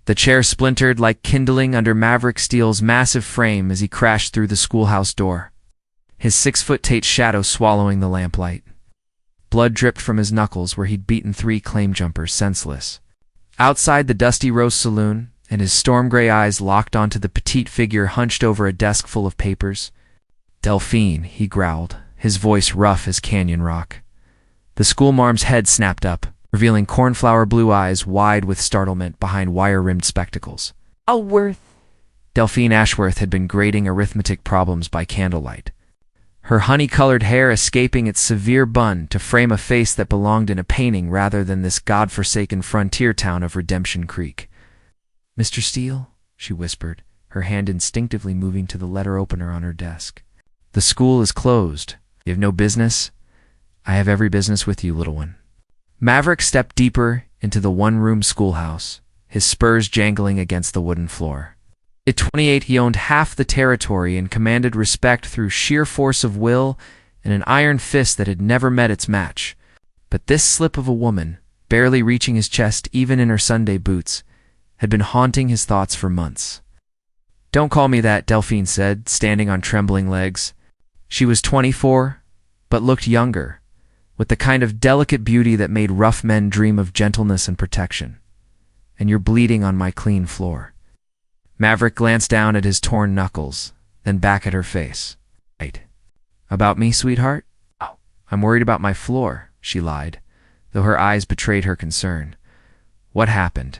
The chair splintered like kindling under Maverick Steele's massive frame as he crashed through the schoolhouse door, his 6-foot shadow swallowing the lamplight. Blood dripped from his knuckles where he'd beaten 3 claim jumpers senseless. Outside the dusty rose saloon, and his storm-gray eyes locked onto the petite figure hunched over a desk full of papers. "Delphine," he growled, his voice rough as canyon rock. The schoolmarm's head snapped up, revealing cornflower blue eyes wide with startlement behind wire-rimmed spectacles. Alworth. Delphine Ashworth had been grading arithmetic problems by candlelight, her honey-colored hair escaping its severe bun to frame a face that belonged in a painting rather than this god-forsaken frontier town of Redemption Creek. "Mr. Steele," she whispered, her hand instinctively moving to the letter opener on her desk. "The school is closed. You have no business. I have every business with you, little one." Maverick stepped deeper into the one-room schoolhouse, his spurs jangling against the wooden floor. At 28, he owned half the territory and commanded respect through sheer force of will and an iron fist that had never met its match. But this slip of a woman, barely reaching his chest even in her Sunday boots, had been haunting his thoughts for months. "Don't call me that," Delphine said, standing on trembling legs. She was 24, but looked younger, with the kind of delicate beauty that made rough men dream of gentleness and protection. "And you're bleeding on my clean floor." Maverick glanced down at his torn knuckles, then back at her face. "Right. About me, sweetheart?" "Oh, I'm worried about my floor," she lied, though her eyes betrayed her concern. "What happened?"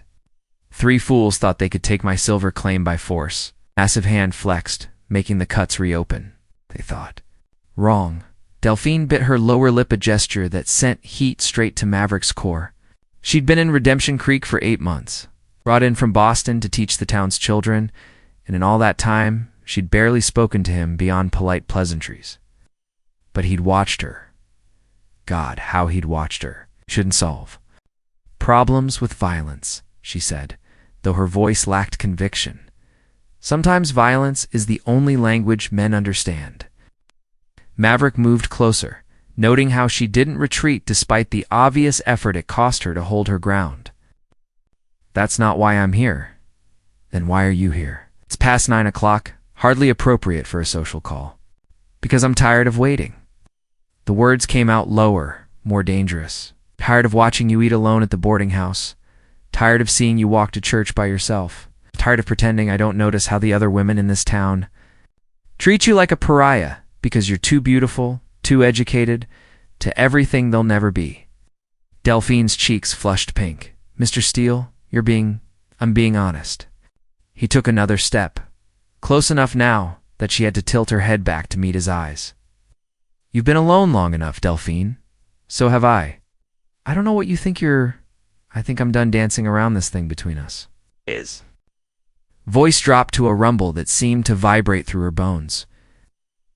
3 fools thought they could take my silver claim by force. Massive hand flexed, making the cuts reopen, they thought. Wrong. Delphine bit her lower lip, a gesture that sent heat straight to Maverick's core. She'd been in Redemption Creek for 8 months, brought in from Boston to teach the town's children, and in all that time, she'd barely spoken to him beyond polite pleasantries. But he'd watched her. God, how he'd watched her. Shouldn't solve. "Problems with violence," she said, though her voice lacked conviction. "Sometimes violence is the only language men understand." Maverick moved closer, noting how she didn't retreat despite the obvious effort it cost her to hold her ground. "That's not why I'm here." "Then why are you here?" "It's past 9 o'clock, hardly appropriate for a social call." "Because I'm tired of waiting." The words came out lower, more dangerous. "Tired of watching you eat alone at the boarding house. Tired of seeing you walk to church by yourself. Tired of pretending I don't notice how the other women in this town treat you like a pariah because you're too beautiful, too educated, to everything they'll never be." Delphine's cheeks flushed pink. "Mr. Steele, I'm being honest." He took another step, close enough now that she had to tilt her head back to meet his eyes. "You've been alone long enough, Delphine. So have I. I don't know what you think I think I'm done dancing around this thing between us." Voice dropped to a rumble that seemed to vibrate through her bones.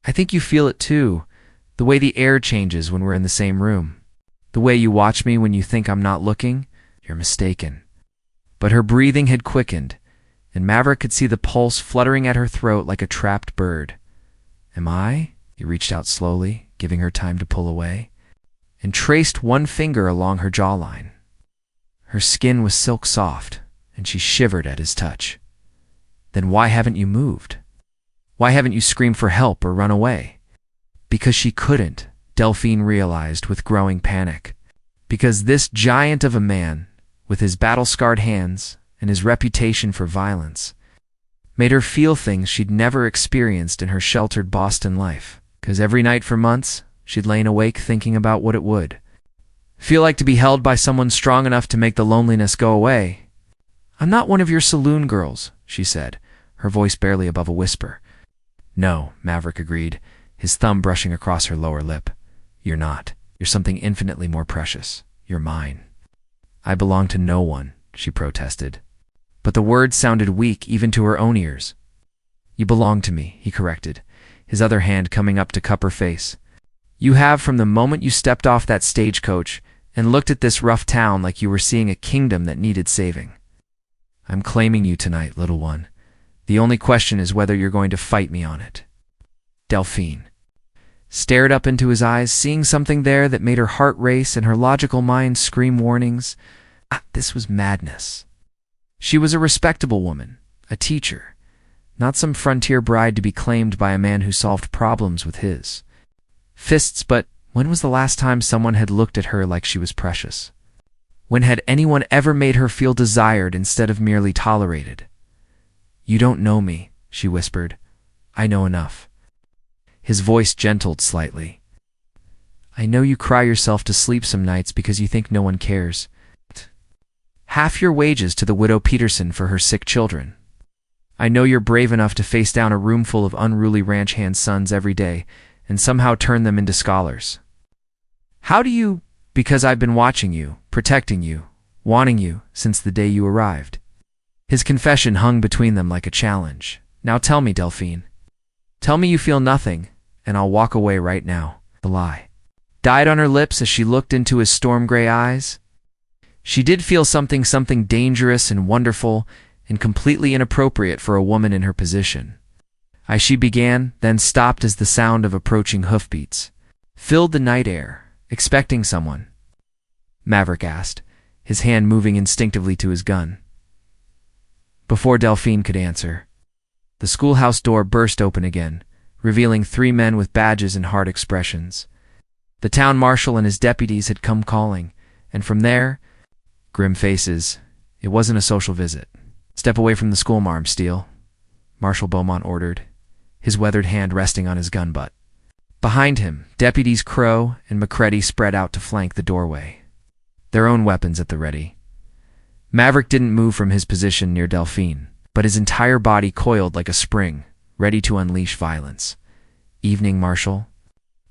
"I think you feel it too, the way the air changes when we're in the same room. The way you watch me when you think I'm not looking. You're mistaken." But her breathing had quickened, and Maverick could see the pulse fluttering at her throat like a trapped bird. "Am I?" He reached out slowly, giving her time to pull away, and traced one finger along her jawline. Her skin was silk soft, and she shivered at his touch. "Then why haven't you moved? Why haven't you screamed for help or run away?" Because she couldn't, Delphine realized with growing panic. Because this giant of a man, with his battle-scarred hands and his reputation for violence, made her feel things she'd never experienced in her sheltered Boston life. Because every night for months, she'd lain awake thinking about what it would feel like to be held by someone strong enough to make the loneliness go away. "I'm not one of your saloon girls," she said, her voice barely above a whisper. "No," Maverick agreed, his thumb brushing across her lower lip. "You're not. You're something infinitely more precious. You're mine." "I belong to no one," she protested. But the words sounded weak even to her own ears. "You belong to me," he corrected, his other hand coming up to cup her face. "You have from the moment you stepped off that stagecoach and looked at this rough town like you were seeing a kingdom that needed saving. I'm claiming you tonight, little one. The only question is whether you're going to fight me on it." Delphine stared up into his eyes, seeing something there that made her heart race and her logical mind scream warnings. This was madness. She was a respectable woman, a teacher, not some frontier bride to be claimed by a man who solved problems with his fists. But when was the last time someone had looked at her like she was precious? When had anyone ever made her feel desired instead of merely tolerated? "You don't know me," she whispered. "I know enough." His voice gentled slightly. "I know you cry yourself to sleep some nights because you think no one cares. Half your wages to the widow Peterson for her sick children. I know you're brave enough to face down a room full of unruly ranch hand sons every day and somehow turn them into scholars. How do you? Because I've been watching you, protecting you, wanting you since the day you arrived." His confession hung between them like a challenge. "Now tell me, Delphine. Tell me you feel nothing, and I'll walk away right now." The lie died on her lips as she looked into his storm-gray eyes. She did feel something dangerous and wonderful and completely inappropriate for a woman in her position. She began, then stopped as the sound of approaching hoofbeats filled the night air. "Expecting someone?" Maverick asked, his hand moving instinctively to his gun. Before Delphine could answer, the schoolhouse door burst open again, revealing 3 men with badges and hard expressions. The town marshal and his deputies had come calling, and from there, grim faces. It wasn't a social visit. "Step away from the schoolmarm, Steele," Marshal Beaumont ordered, his weathered hand resting on his gun butt. Behind him, deputies Crow and Macready spread out to flank the doorway, their own weapons at the ready. Maverick didn't move from his position near Delphine, but his entire body coiled like a spring, ready to unleash violence. "Evening, Marshal."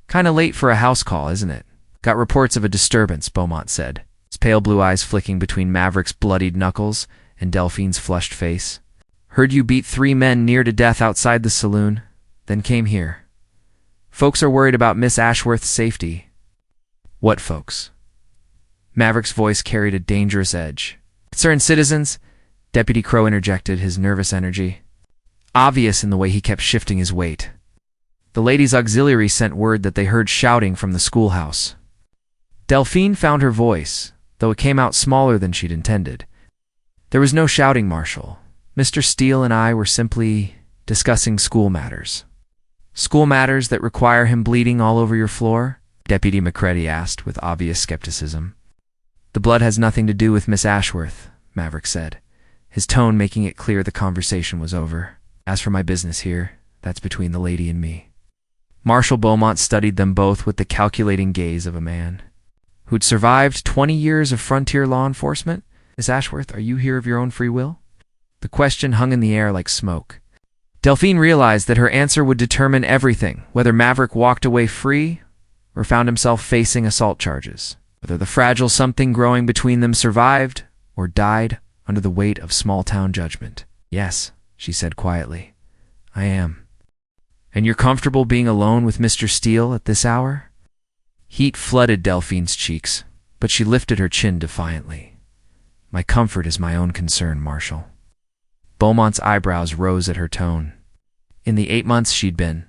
"Kinda late for a house call, isn't it?" "Got reports of a disturbance," Beaumont said, his pale blue eyes flicking between Maverick's bloodied knuckles and Delphine's flushed face. "Heard you beat 3 men near to death outside the saloon, then came here. Folks are worried about Miss Ashworth's safety." "What folks?" Maverick's voice carried a dangerous edge. "Concerned citizens," Deputy Crow interjected, his nervous energy obvious in the way he kept shifting his weight. "The ladies' auxiliary sent word that they heard shouting from the schoolhouse." Delphine found her voice, though it came out smaller than she'd intended. "There was no shouting, Marshal. Mr. Steele and I were simply discussing school matters." "School matters that require him bleeding all over your floor?" Deputy Macready asked with obvious skepticism. "The blood has nothing to do with Miss Ashworth," Maverick said, his tone making it clear the conversation was over. "As for my business here, that's between the lady and me." Marshal Beaumont studied them both with the calculating gaze of a man who'd survived 20 years of frontier law enforcement. "Miss Ashworth, are you here of your own free will?" The question hung in the air like smoke. Delphine realized that her answer would determine everything, whether Maverick walked away free or found himself facing assault charges, whether the fragile something growing between them survived or died under the weight of small-town judgment. "Yes," she said quietly, "I am." "And you're comfortable being alone with Mr. Steele at this hour?" Heat flooded Delphine's cheeks, but she lifted her chin defiantly. "My comfort is my own concern, Marshal." Beaumont's eyebrows rose at her tone. In the 8 months she'd been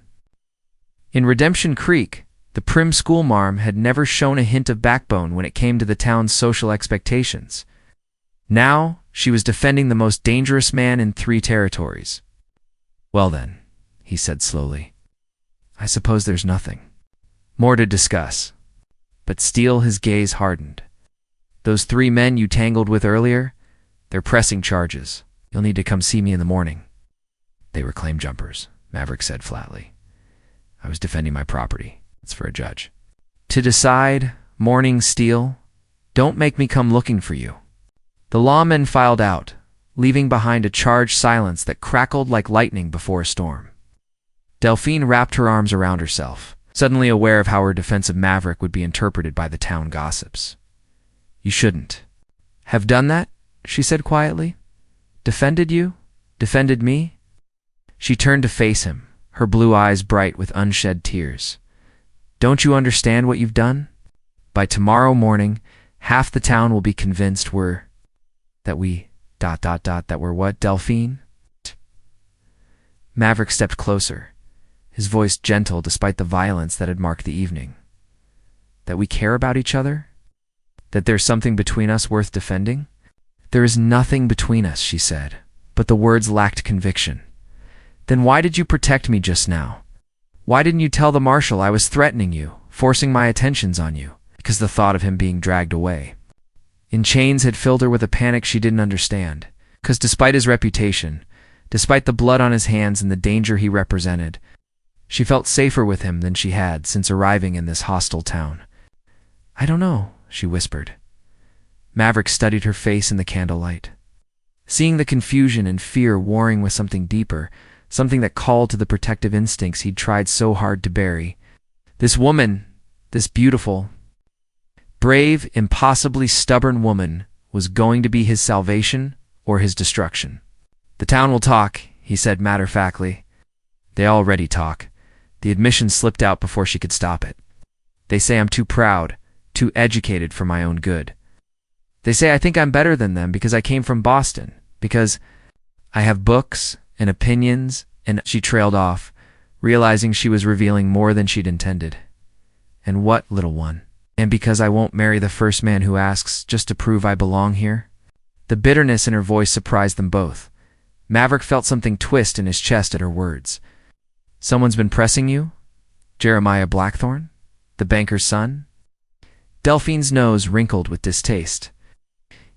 in Redemption Creek, the prim schoolmarm had never shown a hint of backbone when it came to the town's social expectations. Now she was defending the most dangerous man in 3 territories. "Well then," he said slowly, "I suppose there's nothing more to discuss." But Steele, his gaze hardened. "Those 3 men you tangled with earlier, they're pressing charges. You'll need to come see me in the morning." "They were claim jumpers," Maverick said flatly. "I was defending my property. It's for a judge to decide." "Morning, Steele. Don't make me come looking for you." The lawmen filed out, leaving behind a charged silence that crackled like lightning before a storm. Delphine wrapped her arms around herself, suddenly aware of how her defense of Maverick would be interpreted by the town gossips. "You shouldn't have done that," she said quietly. "Defended you? Defended me?" She turned to face him, her blue eyes bright with unshed tears. "Don't you understand what you've done? By tomorrow morning, half the town will be convinced that we're what, Delphine?" Maverick stepped closer, his voice gentle despite the violence that had marked the evening. "That we care about each other? That there's something between us worth defending?" "There is nothing between us," she said, but the words lacked conviction. "Then why did you protect me just now? Why didn't you tell the marshal I was threatening you, forcing my attentions on you?" Because the thought of him being dragged away in chains had filled her with a panic she didn't understand. Because despite his reputation, despite the blood on his hands and the danger he represented, she felt safer with him than she had since arriving in this hostile town. "I don't know," she whispered. Maverick studied her face in the candlelight, seeing the confusion and fear warring with something deeper, something that called to the protective instincts he'd tried so hard to bury. This woman, this beautiful, brave, impossibly stubborn woman, was going to be his salvation or his destruction. "The town will talk," he said matter-of-factly. "They already talk." The admission slipped out before she could stop it. "They say I'm too proud, too educated for my own good. They say I think I'm better than them because I came from Boston, because I have books and opinions," and she trailed off, realizing she was revealing more than she'd intended. "And what, little one? And because I won't marry the first man who asks, just to prove I belong here?" The bitterness in her voice surprised them both. Maverick felt something twist in his chest at her words. "Someone's been pressing you? Jeremiah Blackthorne? The banker's son?" Delphine's nose wrinkled with distaste.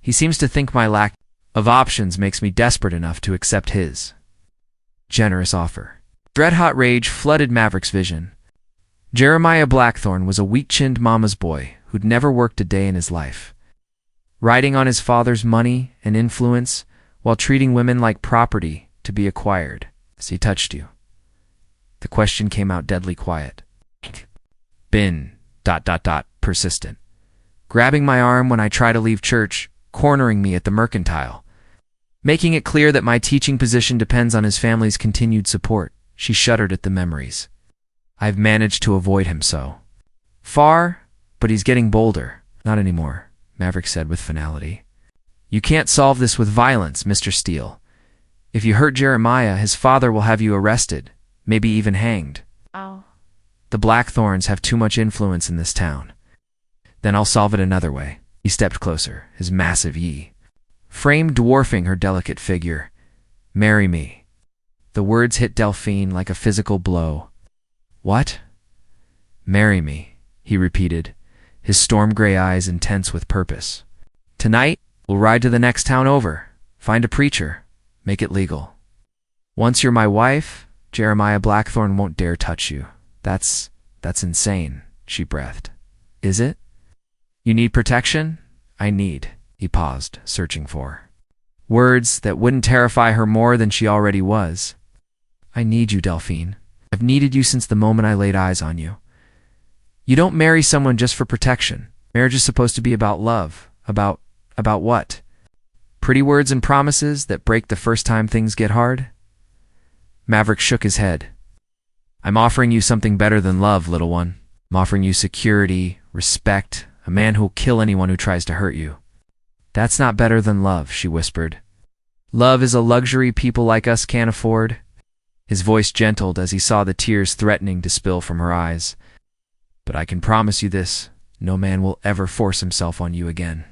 "He seems to think my lack of options makes me desperate enough to accept his generous offer." Dread-hot rage flooded Maverick's vision. Jeremiah Blackthorne was a weak-chinned mama's boy who'd never worked a day in his life, riding on his father's money and influence while treating women like property to be acquired. "Has he touched you?" The question came out deadly quiet. "Been... persistent. Grabbing my arm when I try to leave church, cornering me at the mercantile, making it clear that my teaching position depends on his family's continued support." She shuddered at the memories. "I've managed to avoid him so far, but he's getting bolder." "Not anymore," Maverick said with finality. "You can't solve this with violence, Mr. Steele. If you hurt Jeremiah, his father will have you arrested, maybe even hanged. Oh. The Blackthorns have too much influence in this town. Then I'll solve it another way." He stepped closer, his massive frame dwarfing her delicate figure. "Marry me." The words hit Delphine like a physical blow. "What?" "Marry me," he repeated, his storm-gray eyes intense with purpose. "Tonight, we'll ride to the next town over, find a preacher, make it legal. Once you're my wife, Jeremiah Blackthorne won't dare touch you." That's insane," she breathed. "Is it? You need protection?" "I need." He paused, searching for words that wouldn't terrify her more than she already was. "I need you, Delphine. I've needed you since the moment I laid eyes on you. You don't marry someone just for protection. Marriage is supposed to be about love. About what? Pretty words and promises that break the first time things get hard?" Maverick shook his head. "I'm offering you something better than love, little one. I'm offering you security, respect, a man who'll kill anyone who tries to hurt you." "That's not better than love," she whispered. "Love is a luxury people like us can't afford." His voice gentled as he saw the tears threatening to spill from her eyes. "But I can promise you this, no man will ever force himself on you again.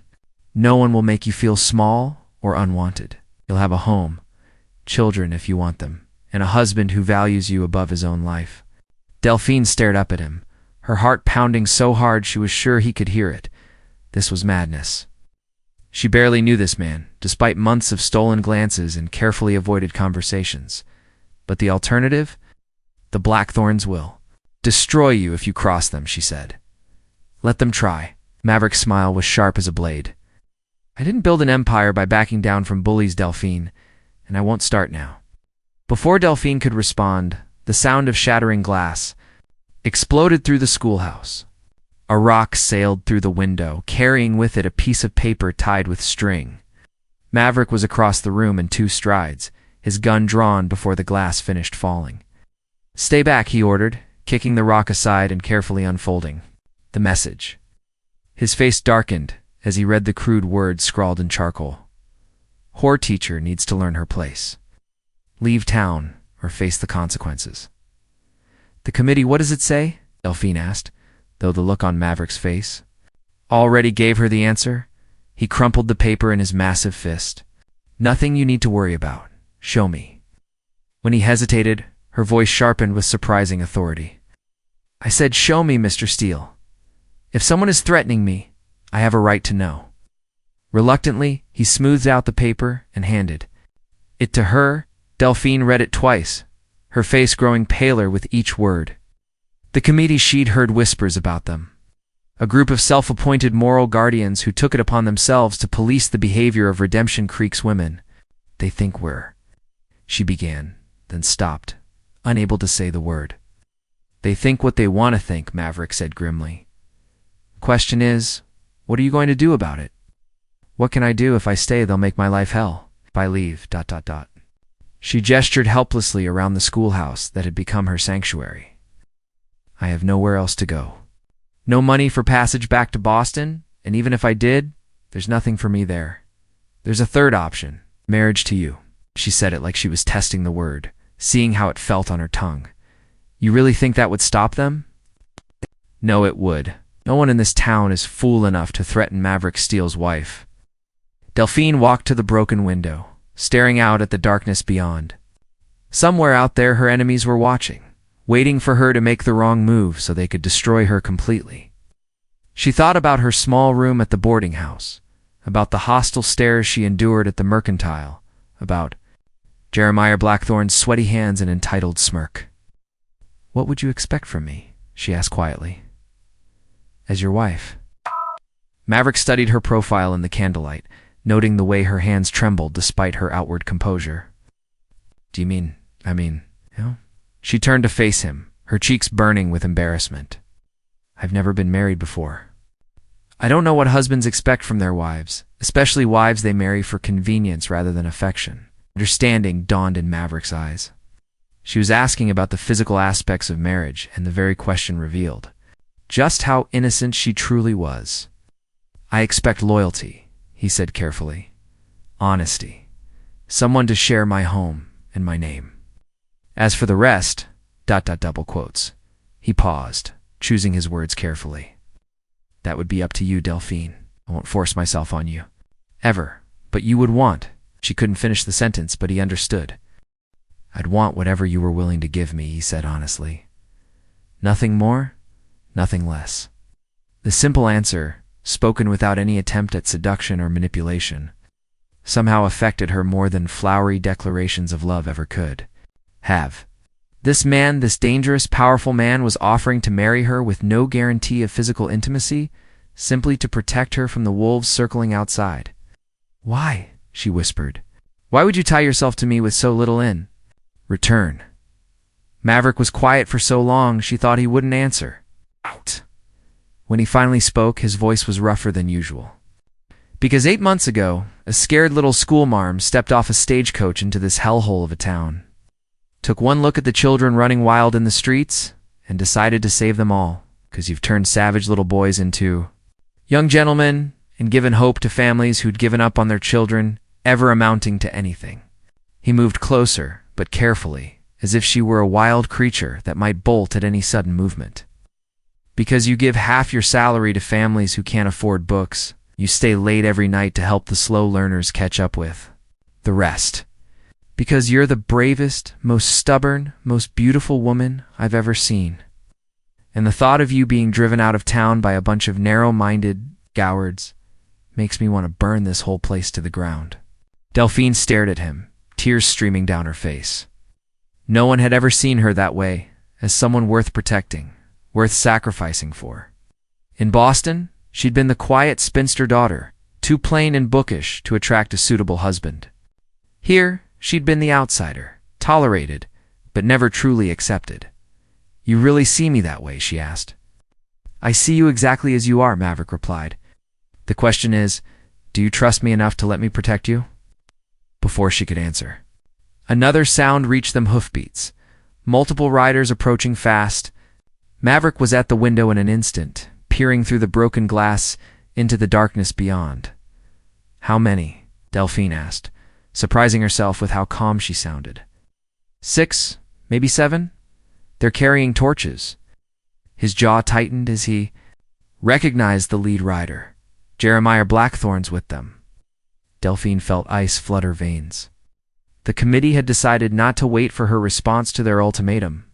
No one will make you feel small or unwanted. You'll have a home, children if you want them, and a husband who values you above his own life." Delphine stared up at him, her heart pounding so hard she was sure he could hear it. This was madness. She barely knew this man, despite months of stolen glances and carefully avoided conversations. But the alternative? "The Blackthorns will destroy you if you cross them," she said. "Let them try." Maverick's smile was sharp as a blade. "I didn't build an empire by backing down from bullies, Delphine, and I won't start now." Before Delphine could respond, the sound of shattering glass exploded through the schoolhouse. A rock sailed through the window, carrying with it a piece of paper tied with string. Maverick was across the room in 2 strides, his gun drawn before the glass finished falling. "Stay back," he ordered, kicking the rock aside and carefully unfolding the message. His face darkened as he read the crude words scrawled in charcoal. "Whore teacher needs to learn her place. Leave town or face the consequences." "The committee, what does it say?" Delphine asked, though the look on Maverick's face already gave her the answer. He crumpled the paper in his massive fist. "Nothing you need to worry about. Show me." When he hesitated, her voice sharpened with surprising authority. "I said show me, Mr. Steele. If someone is threatening me, I have a right to know." Reluctantly, he smoothed out the paper and handed it to her. Delphine read it twice, her face growing paler with each word. The committee she'd heard whispers about them. A group of self-appointed moral guardians who took it upon themselves to police the behavior of Redemption Creek's women. "They think we're—" she began, then stopped, unable to say the word. "They think what they want to think," Maverick said grimly. "Question is, what are you going to do about it?" "What can I do? If I stay, they'll make my life hell. If I leave, ... She gestured helplessly around the schoolhouse that had become her sanctuary. "I have nowhere else to go. No money for passage back to Boston, and even if I did, there's nothing for me there. There's a third option, marriage to you." She said it like she was testing the word, seeing how it felt on her tongue. "You really think that would stop them?" "No, it would. No one in this town is fool enough to threaten Maverick Steele's wife." Delphine walked to the broken window, staring out at the darkness beyond. Somewhere out there her enemies were watching, waiting for her to make the wrong move so they could destroy her completely. She thought about her small room at the boarding house, about the hostile stares she endured at the mercantile, about Jeremiah Blackthorne's sweaty hands and entitled smirk. "What would you expect from me?" she asked quietly. "As your wife." Maverick studied her profile in the candlelight, noting the way her hands trembled despite her outward composure. "Do you mean, you know?" She turned to face him, her cheeks burning with embarrassment. "I've never been married before. I don't know what husbands expect from their wives, especially wives they marry for convenience rather than affection." Understanding dawned in Maverick's eyes. She was asking about the physical aspects of marriage, and the very question revealed just how innocent she truly was. "I expect loyalty," he said carefully. "Honesty. Someone to share my home and my name. As for the rest, ... double quotes." He paused, choosing his words carefully. "That would be up to you, Delphine. I won't force myself on you. Ever. But you would want—" She couldn't finish the sentence, but he understood. "I'd want whatever you were willing to give me," he said honestly. "Nothing more, nothing less." The simple answer, spoken without any attempt at seduction or manipulation, somehow affected her more than flowery declarations of love ever could have. This man, this dangerous, powerful man, was offering to marry her with no guarantee of physical intimacy, simply to protect her from the wolves circling outside. "Why?" she whispered. "Why would you tie yourself to me with so little in return?" Maverick was quiet for so long she thought he wouldn't answer. Out. When he finally spoke, his voice was rougher than usual. "Because 8 months ago, a scared little schoolmarm stepped off a stagecoach into this hellhole of a town, took one look at the children running wild in the streets, and decided to save them all, because you've turned savage little boys into young gentlemen and given hope to families who'd given up on their children ever amounting to anything." He moved closer, but carefully, as if she were a wild creature that might bolt at any sudden movement. "Because you give half your salary to families who can't afford books, you stay late every night to help the slow learners catch up with the rest. Because you're the bravest, most stubborn, most beautiful woman I've ever seen. And the thought of you being driven out of town by a bunch of narrow-minded cowards makes me want to burn this whole place to the ground." Delphine stared at him, tears streaming down her face. No one had ever seen her that way, as someone worth protecting, worth sacrificing for. In Boston, she'd been the quiet spinster daughter, too plain and bookish to attract a suitable husband. Here, she'd been the outsider, tolerated, but never truly accepted. "You really see me that way?" she asked. "I see you exactly as you are," Maverick replied. "The question is, do you trust me enough to let me protect you?" Before she could answer, another sound reached them: hoofbeats. Multiple riders approaching fast. Maverick was at the window in an instant, peering through the broken glass into the darkness beyond. "How many?" Delphine asked, surprising herself with how calm she sounded. 6, maybe 7. They're carrying torches." His jaw tightened as he recognized the lead rider. Jeremiah Blackthorn's with them. Delphine felt ice flood her veins. The committee had decided not to wait for her response to their ultimatum.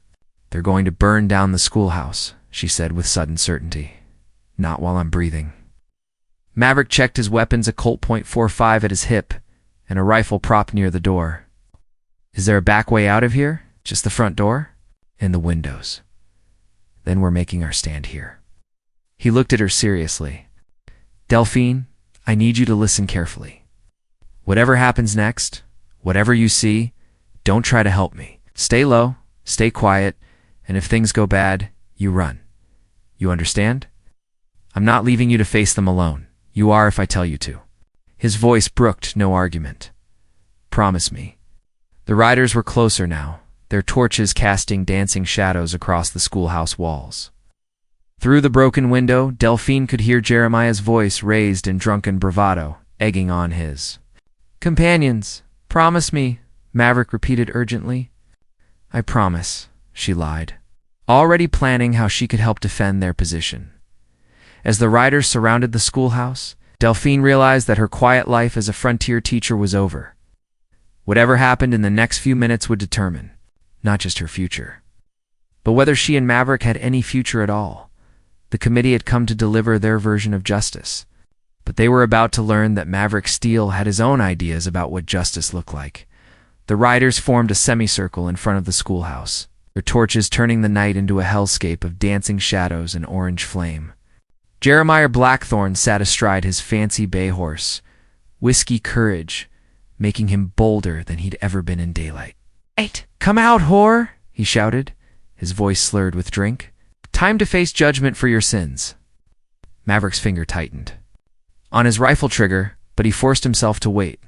"They're going to burn down the schoolhouse," she said with sudden certainty. "Not while I'm breathing." Maverick checked his weapons, a Colt .45 at his hip and a rifle propped near the door. "Is there a back way out of here? Just the front door?" "And the windows. Then we're making our stand here." He looked at her seriously. "Delphine, I need you to listen carefully. Whatever happens next, whatever you see, don't try to help me. Stay low, stay quiet, and if things go bad, you run. You understand? I'm not leaving you to face them alone. You are if I tell you to." His voice brooked no argument. "Promise me." The riders were closer now, their torches casting dancing shadows across the schoolhouse walls. Through the broken window, Delphine could hear Jeremiah's voice raised in drunken bravado, egging on his. "Companions, promise me," Maverick repeated urgently. "I promise," she lied, already planning how she could help defend their position. As the riders surrounded the schoolhouse, Delphine realized that her quiet life as a frontier teacher was over. Whatever happened in the next few minutes would determine, not just her future, but whether she and Maverick had any future at all. The committee had come to deliver their version of justice, but they were about to learn that Maverick Steele had his own ideas about what justice looked like. The riders formed a semicircle in front of the schoolhouse, their torches turning the night into a hellscape of dancing shadows and orange flame. Jeremiah Blackthorn sat astride his fancy bay horse, Whiskey Courage, making him bolder than he'd ever been in daylight. "Hey, come out, whore!" he shouted, his voice slurred with drink. "Time to face judgment for your sins." Maverick's finger tightened on his rifle trigger, but he forced himself to wait.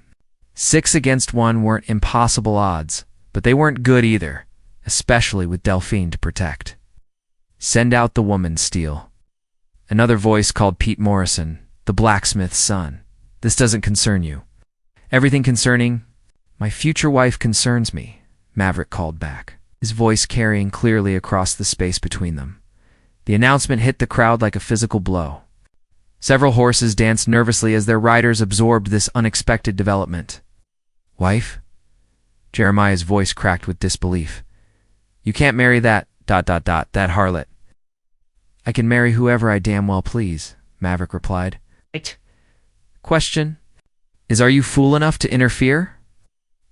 6 against 1 weren't impossible odds, but they weren't good either, especially with Delphine to protect. "Send out the woman, Steele." Another voice called Pete Morrison, the blacksmith's son. "This doesn't concern you." "Everything concerning my future wife concerns me," Maverick called back, his voice carrying clearly across the space between them. The announcement hit the crowd like a physical blow. Several horses danced nervously as their riders absorbed this unexpected development. "Wife?" Jeremiah's voice cracked with disbelief. "You can't marry that harlot." "I can marry whoever I damn well please," Maverick replied. "Right. Question is, are you fool enough to interfere?"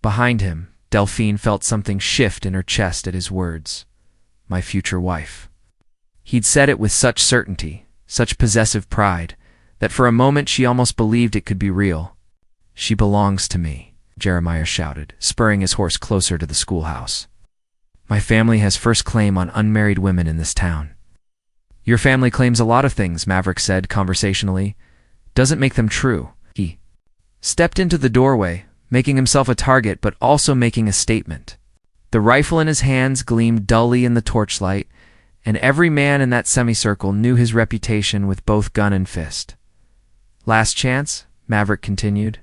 Behind him, Delphine felt something shift in her chest at his words. My future wife. He'd said it with such certainty, such possessive pride, that for a moment she almost believed it could be real. "She belongs to me," Jeremiah shouted, spurring his horse closer to the schoolhouse. "My family has first claim on unmarried women in this town." "Your family claims a lot of things," Maverick said conversationally. "Doesn't make them true." He stepped into the doorway, making himself a target but also making a statement. The rifle in his hands gleamed dully in the torchlight, and every man in that semicircle knew his reputation with both gun and fist. "Last chance," Maverick continued.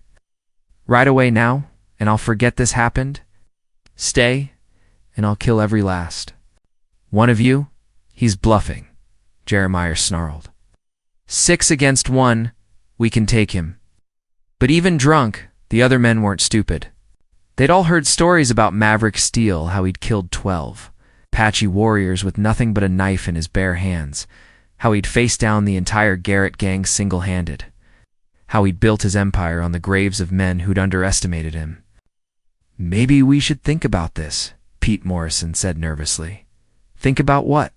"Right away now, and I'll forget this happened. Stay, and I'll kill every last. One of you, he's bluffing," Jeremiah snarled. 6 against 1, we can take him." But even drunk, the other men weren't stupid. They'd all heard stories about Maverick Steele, how he'd killed 12 Apache warriors with nothing but a knife in his bare hands, how he'd faced down the entire Garrett gang single-handed, how he'd built his empire on the graves of men who'd underestimated him. "Maybe we should think about this," Pete Morrison said nervously. "Think about what?"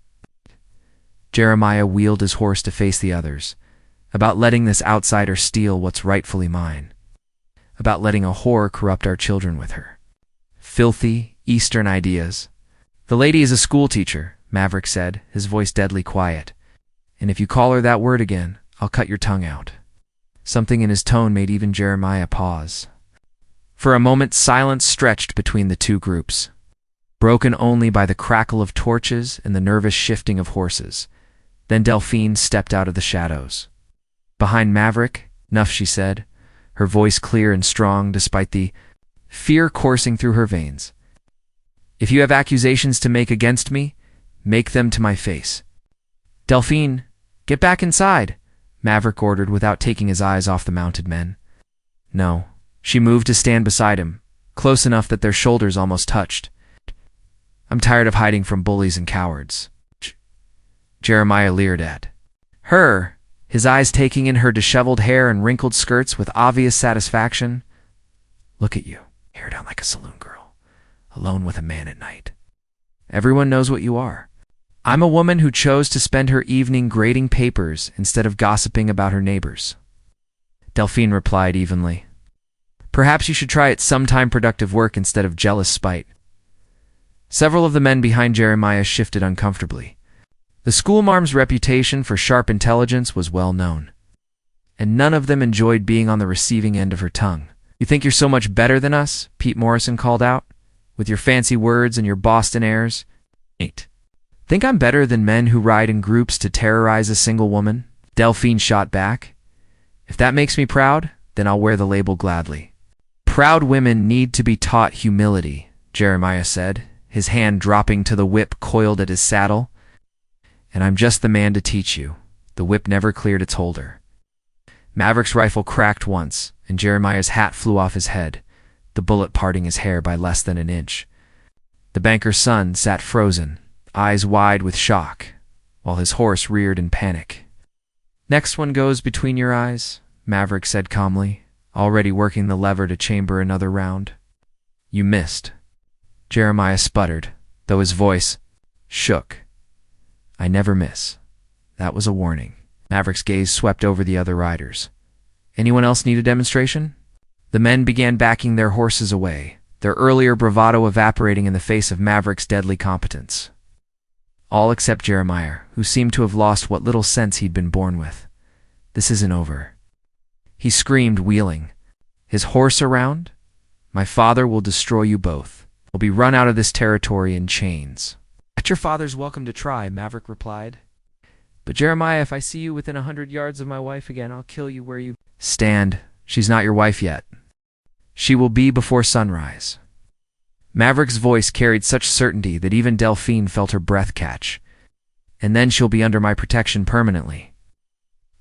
Jeremiah wheeled his horse to face the others. "About letting this outsider steal what's rightfully mine. About letting a whore corrupt our children with her. Filthy, Eastern ideas." "The lady is a schoolteacher," Maverick said, his voice deadly quiet. "And if you call her that word again, I'll cut your tongue out." Something in his tone made even Jeremiah pause. For a moment, silence stretched between the two groups, broken only by the crackle of torches and the nervous shifting of horses. Then Delphine stepped out of the shadows. "Behind Maverick, Nuff," she said, her voice clear and strong despite the fear coursing through her veins. "If you have accusations to make against me, make them to my face." "Delphine, get back inside," Maverick ordered without taking his eyes off the mounted men. No. She moved to stand beside him, close enough that their shoulders almost touched. I'm tired of hiding from bullies and cowards. Jeremiah leered at her, his eyes taking in her disheveled hair and wrinkled skirts with obvious satisfaction. Look at you, hair down like a saloon girl, alone with a man at night. Everyone knows what you are. I'm a woman who chose to spend her evening grading papers instead of gossiping about her neighbors. Delphine replied evenly. Perhaps you should try it sometime productive work instead of jealous spite. Several of the men behind Jeremiah shifted uncomfortably. The schoolmarm's reputation for sharp intelligence was well known, and none of them enjoyed being on the receiving end of her tongue. You think you're so much better than us? Pete Morrison called out, with your fancy words and your Boston airs. 8. Think I'm better than men who ride in groups to terrorize a single woman? Delphine shot back. If that makes me proud, then I'll wear the label gladly. Proud women need to be taught humility, Jeremiah said, his hand dropping to the whip coiled at his saddle. And I'm just the man to teach you. The whip never cleared its holder. Maverick's rifle cracked once, and Jeremiah's hat flew off his head, the bullet parting his hair by less than an inch. The banker's son sat frozen, eyes wide with shock, while his horse reared in panic. Next one goes between your eyes, Maverick said calmly, already working the lever to chamber another round. You missed. Jeremiah sputtered, though his voice shook. I never miss. That was a warning. Maverick's gaze swept over the other riders. Anyone else need a demonstration? The men began backing their horses away, their earlier bravado evaporating in the face of Maverick's deadly competence. All except Jeremiah, who seemed to have lost what little sense he'd been born with. This isn't over. He screamed, wheeling. His horse around? My father will destroy you both. We'll be run out of this territory in chains. At your father's welcome to try, Maverick replied. But Jeremiah, if I see you within 100 yards of my wife again, I'll kill you where you stand. She's not your wife yet. She will be before sunrise. Maverick's voice carried such certainty that even Delphine felt her breath catch. And then she'll be under my protection permanently.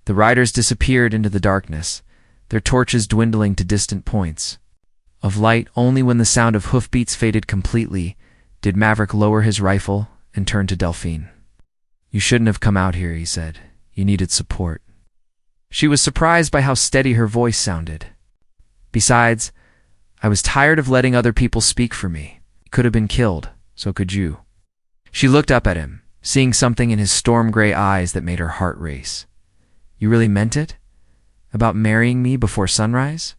The riders disappeared into the darkness, their torches dwindling to distant points. Of light only when the sound of hoofbeats faded completely did Maverick lower his rifle and turn to Delphine. You shouldn't have come out here, he said. You needed support. She was surprised by how steady her voice sounded. Besides, I was tired of letting other people speak for me. He could have been killed, so could you. She looked up at him, seeing something in his storm-gray eyes that made her heart race. You really meant it? About marrying me before sunrise?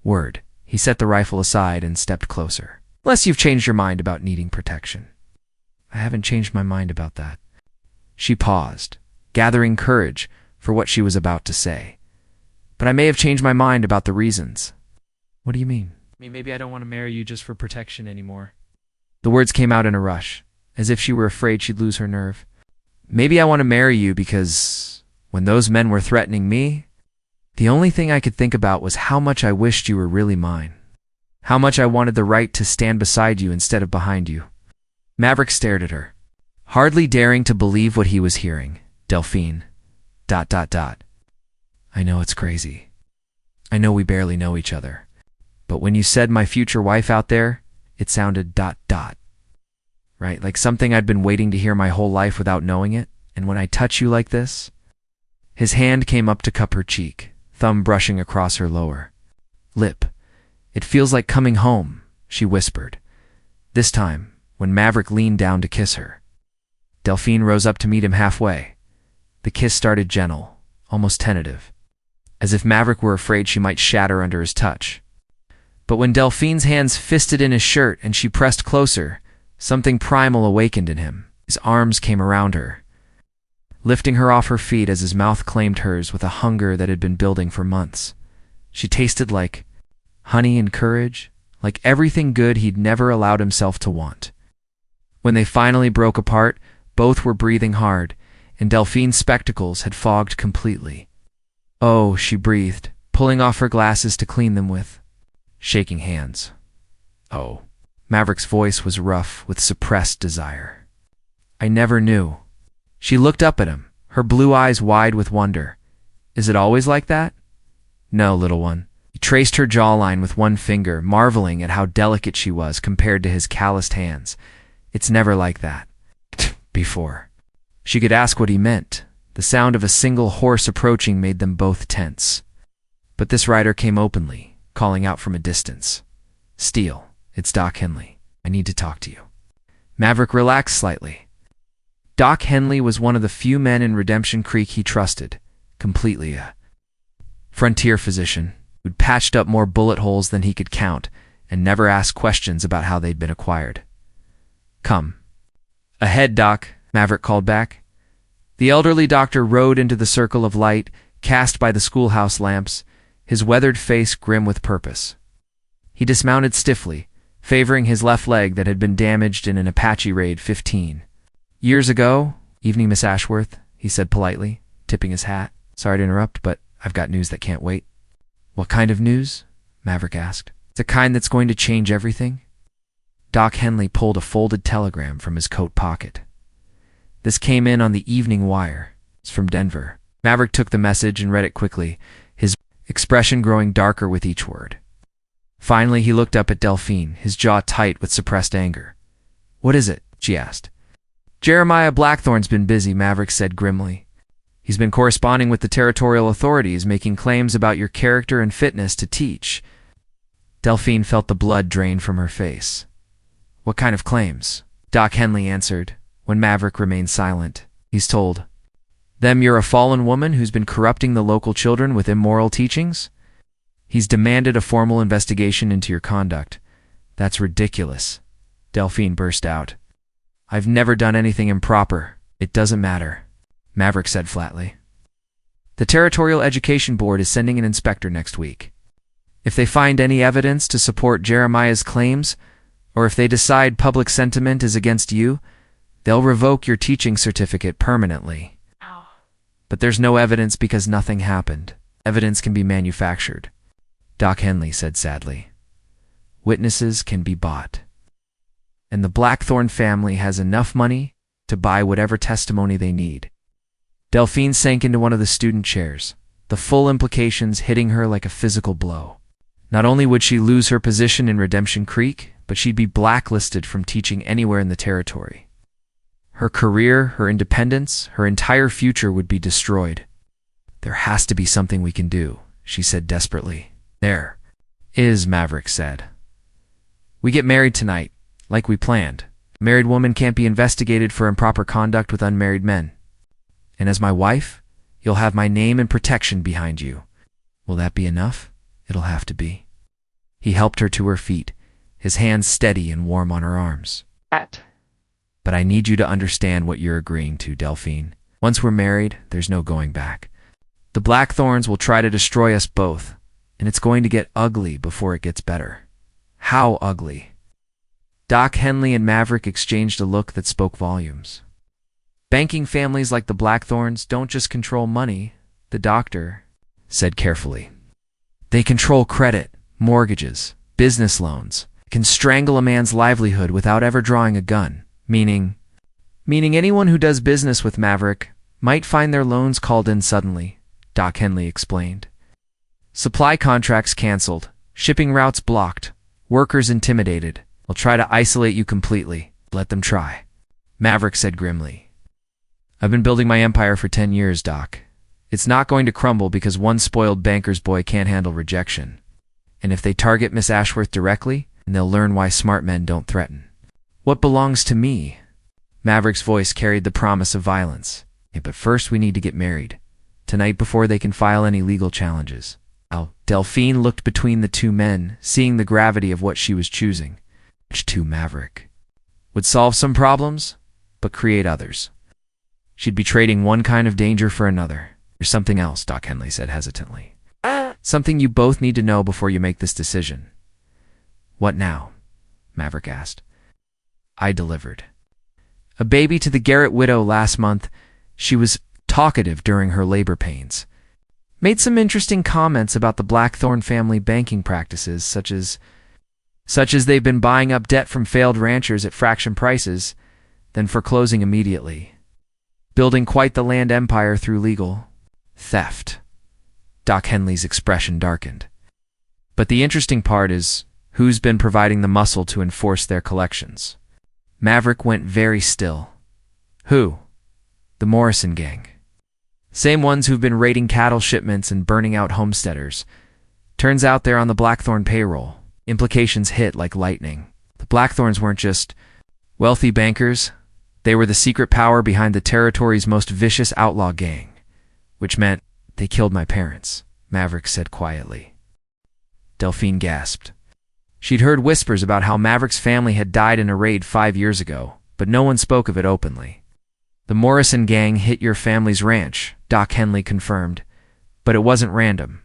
Word. He set the rifle aside and stepped closer. Unless you've changed your mind about needing protection. I haven't changed my mind about that. She paused, gathering courage for what she was about to say. But I may have changed my mind about the reasons. What do you mean? Maybe I don't want to marry you just for protection anymore. The words came out in a rush, as if she were afraid she'd lose her nerve. Maybe I want to marry you because when those men were threatening me, the only thing I could think about was how much I wished you were really mine. How much I wanted the right to stand beside you instead of behind you. Maverick stared at her, hardly daring to believe what he was hearing. Delphine. ... I know it's crazy. I know we barely know each other. But when you said my future wife out there, it sounded ... Right, like something I'd been waiting to hear my whole life without knowing it. And when I touch you like this... His hand came up to cup her cheek, thumb brushing across her lower lip. It feels like coming home, she whispered. This time, when Maverick leaned down to kiss her. Delphine rose up to meet him halfway. The kiss started gentle, almost tentative, as if Maverick were afraid she might shatter under his touch. But when Delphine's hands fisted in his shirt and she pressed closer, something primal awakened in him. His arms came around her, lifting her off her feet as his mouth claimed hers with a hunger that had been building for months. She tasted like honey and courage, like everything good he'd never allowed himself to want. When they finally broke apart, both were breathing hard, and Delphine's spectacles had fogged completely. Oh, she breathed, pulling off her glasses to clean them with, shaking hands. Oh. Maverick's voice was rough with suppressed desire. I never knew. She looked up at him, her blue eyes wide with wonder, Is it always like that? No, little one. He traced her jawline with one finger, marveling at how delicate she was compared to his calloused hands. It's never like that. Before. She could ask what he meant. The sound of a single horse approaching made them both tense. But this rider came openly, calling out from a distance. Steele, it's Doc Henley. I need to talk to you. Maverick relaxed slightly. Doc Henley was one of the few men in Redemption Creek he trusted, completely a frontier physician who'd patched up more bullet holes than he could count and never asked questions about how they'd been acquired. Come. Ahead, Doc, Maverick called back. The elderly doctor rode into the circle of light cast by the schoolhouse lamps, his weathered face grim with purpose. He dismounted stiffly, favoring his left leg that had been damaged in an Apache raid 15 years ago. Evening, Miss Ashworth, he said politely, tipping his hat. Sorry to interrupt, but I've got news that can't wait. What kind of news? Maverick asked. The kind that's going to change everything? Doc Henley pulled a folded telegram from his coat pocket. This came in on the evening wire. It's from Denver. Maverick took the message and read it quickly, his expression growing darker with each word. Finally, he looked up at Delphine, his jaw tight with suppressed anger. What is it? She asked. Jeremiah Blackthorne's been busy, Maverick said grimly. He's been corresponding with the territorial authorities, making claims about your character and fitness to teach. Delphine felt the blood drain from her face. What kind of claims? Doc Henley answered, when Maverick remained silent. He's told them you're a fallen woman who's been corrupting the local children with immoral teachings? He's demanded a formal investigation into your conduct. That's ridiculous, Delphine burst out. I've never done anything improper. It doesn't matter, Maverick said flatly. The Territorial Education Board is sending an inspector next week. If they find any evidence to support Jeremiah's claims, or if they decide public sentiment is against you, they'll revoke your teaching certificate permanently. Ow. But there's no evidence because nothing happened. Evidence can be manufactured, Doc Henley said sadly. Witnesses can be bought. And the Blackthorne family has enough money to buy whatever testimony they need. Delphine sank into one of the student chairs, the full implications hitting her like a physical blow. Not only would she lose her position in Redemption Creek, but she'd be blacklisted from teaching anywhere in the territory. Her career, her independence, her entire future would be destroyed. There has to be something we can do, she said desperately. There is, Maverick said. We get married tonight, like we planned. A married woman can't be investigated for improper conduct with unmarried men. And as my wife, you'll have my name and protection behind you. Will that be enough? It'll have to be. He helped her to her feet, his hands steady and warm on her arms. But I need you to understand what you're agreeing to, Delphine. Once we're married, there's no going back. The Blackthorns will try to destroy us both, and it's going to get ugly before it gets better. How ugly? Doc Henley and Maverick exchanged a look that spoke volumes. Banking families like the Blackthorns don't just control money, the doctor said carefully. They control credit, mortgages, business loans, can strangle a man's livelihood without ever drawing a gun, meaning anyone who does business with Maverick might find their loans called in suddenly, Doc Henley explained. Supply contracts canceled, shipping routes blocked, workers intimidated. They'll try to isolate you completely. Let them try, Maverick said grimly. I've been building my empire for 10 years, Doc. It's not going to crumble because one spoiled banker's boy can't handle rejection. And if they target Miss Ashworth directly, they'll learn why smart men don't threaten. What belongs to me? Maverick's voice carried the promise of violence. Yeah, but first we need to get married. Tonight before they can file any legal challenges. Delphine looked between the two men, seeing the gravity of what she was choosing. Which to Maverick would solve some problems, but create others. She'd be trading one kind of danger for another. There's something else, Doc Henley said hesitantly. Something you both need to know before you make this decision. What now? Maverick asked. I delivered a baby to the Garrett widow last month. She was talkative during her labor pains. Made some interesting comments about the Blackthorne family banking practices, such as they've been buying up debt from failed ranchers at fraction prices, then foreclosing immediately. Building quite the land empire through legal theft. Doc Henley's expression darkened. But the interesting part is who's been providing the muscle to enforce their collections. Maverick went very still. Who? The Morrison gang. Same ones who've been raiding cattle shipments and burning out homesteaders. Turns out they're on the Blackthorn payroll. Implications hit like lightning. The Blackthorns weren't just wealthy bankers. They were the secret power behind the territory's most vicious outlaw gang. Which meant they killed my parents, Maverick said quietly. Delphine gasped. She'd heard whispers about how Maverick's family had died in a raid 5 years ago, but no one spoke of it openly. The Morrison gang hit your family's ranch, Doc Henley confirmed, but it wasn't random.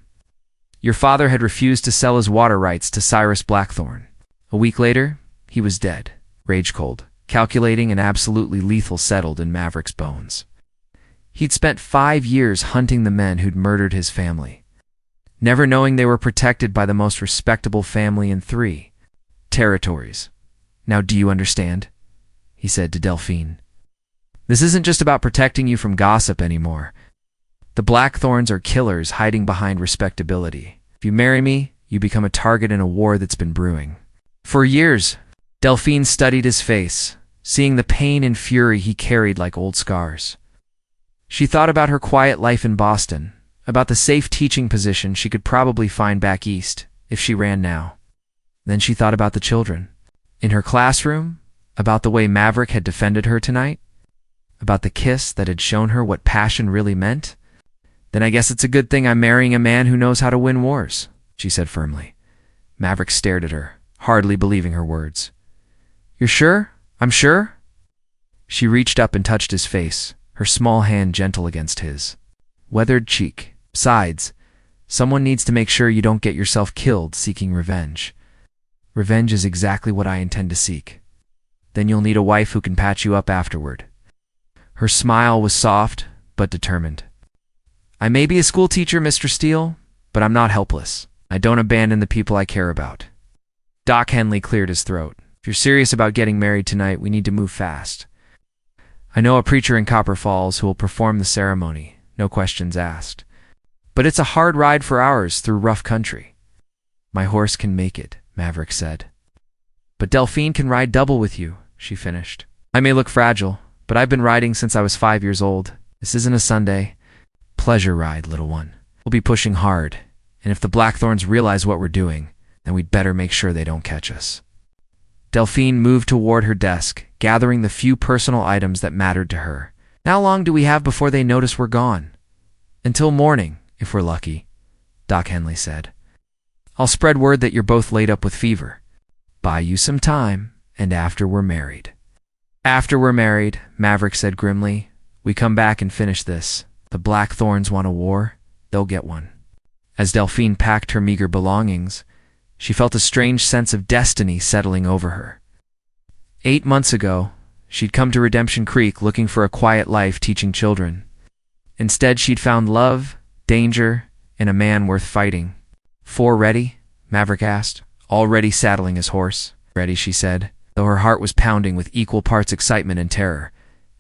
Your father had refused to sell his water rights to Cyrus Blackthorn. A week later, he was dead, rage-cold, calculating and absolutely lethal settled in Maverick's bones. He'd spent 5 years hunting the men who'd murdered his family, never knowing they were protected by the most respectable family in 3 territories. Now do you understand? He said to Delphine. This isn't just about protecting you from gossip anymore. The Blackthorns are killers hiding behind respectability. If you marry me, you become a target in a war that's been brewing. For years, Delphine studied his face, seeing the pain and fury he carried like old scars. She thought about her quiet life in Boston, about the safe teaching position she could probably find back east if she ran now. Then she thought about the children. In her classroom, about the way Maverick had defended her tonight, about the kiss that had shown her what passion really meant. Then I guess it's a good thing I'm marrying a man who knows how to win wars, she said firmly. Maverick stared at her, hardly believing her words. You're sure? I'm sure? She reached up and touched his face, her small hand gentle against his weathered cheek. Besides, someone needs to make sure you don't get yourself killed seeking revenge. Revenge is exactly what I intend to seek. Then you'll need a wife who can patch you up afterward. Her smile was soft, but determined. I may be a school teacher, Mr. Steele, but I'm not helpless. I don't abandon the people I care about. Doc Henley cleared his throat. If you're serious about getting married tonight, we need to move fast. I know a preacher in Copper Falls who will perform the ceremony, no questions asked. But it's a hard ride for hours through rough country. My horse can make it, Maverick said. But Delphine can ride double with you, she finished. I may look fragile, but I've been riding since I was 5 years old. This isn't a Sunday. Pleasure ride, little one. We'll be pushing hard, and if the Blackthorns realize what we're doing, then we'd better make sure they don't catch us. Delphine moved toward her desk, gathering the few personal items that mattered to her. How long do we have before they notice we're gone? Until morning, if we're lucky, Doc Henley said. I'll spread word that you're both laid up with fever. Buy you some time, and after we're married. After we're married, Maverick said grimly, we come back and finish this. The Blackthorns want a war, they'll get one. As Delphine packed her meager belongings, she felt a strange sense of destiny settling over her. 8 months ago, she'd come to Redemption Creek looking for a quiet life teaching children. Instead, she'd found love, danger, and a man worth fighting. 4 ready? Maverick asked, already saddling his horse. Ready, she said, though her heart was pounding with equal parts excitement and terror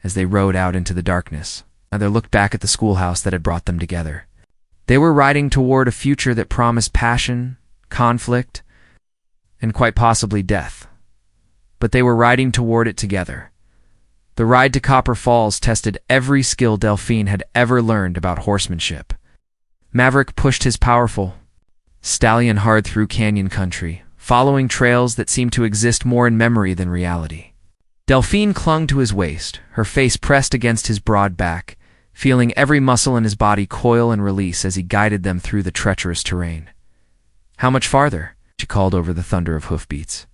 as they rode out into the darkness. Neither looked back at the schoolhouse that had brought them together. They were riding toward a future that promised passion, conflict, and quite possibly death. But they were riding toward it together. The ride to Copper Falls tested every skill Delphine had ever learned about horsemanship. Maverick pushed his powerful stallion hard through canyon country, following trails that seemed to exist more in memory than reality. Delphine clung to his waist, her face pressed against his broad back, feeling every muscle in his body coil and release as he guided them through the treacherous terrain. How much farther? She called over the thunder of hoofbeats.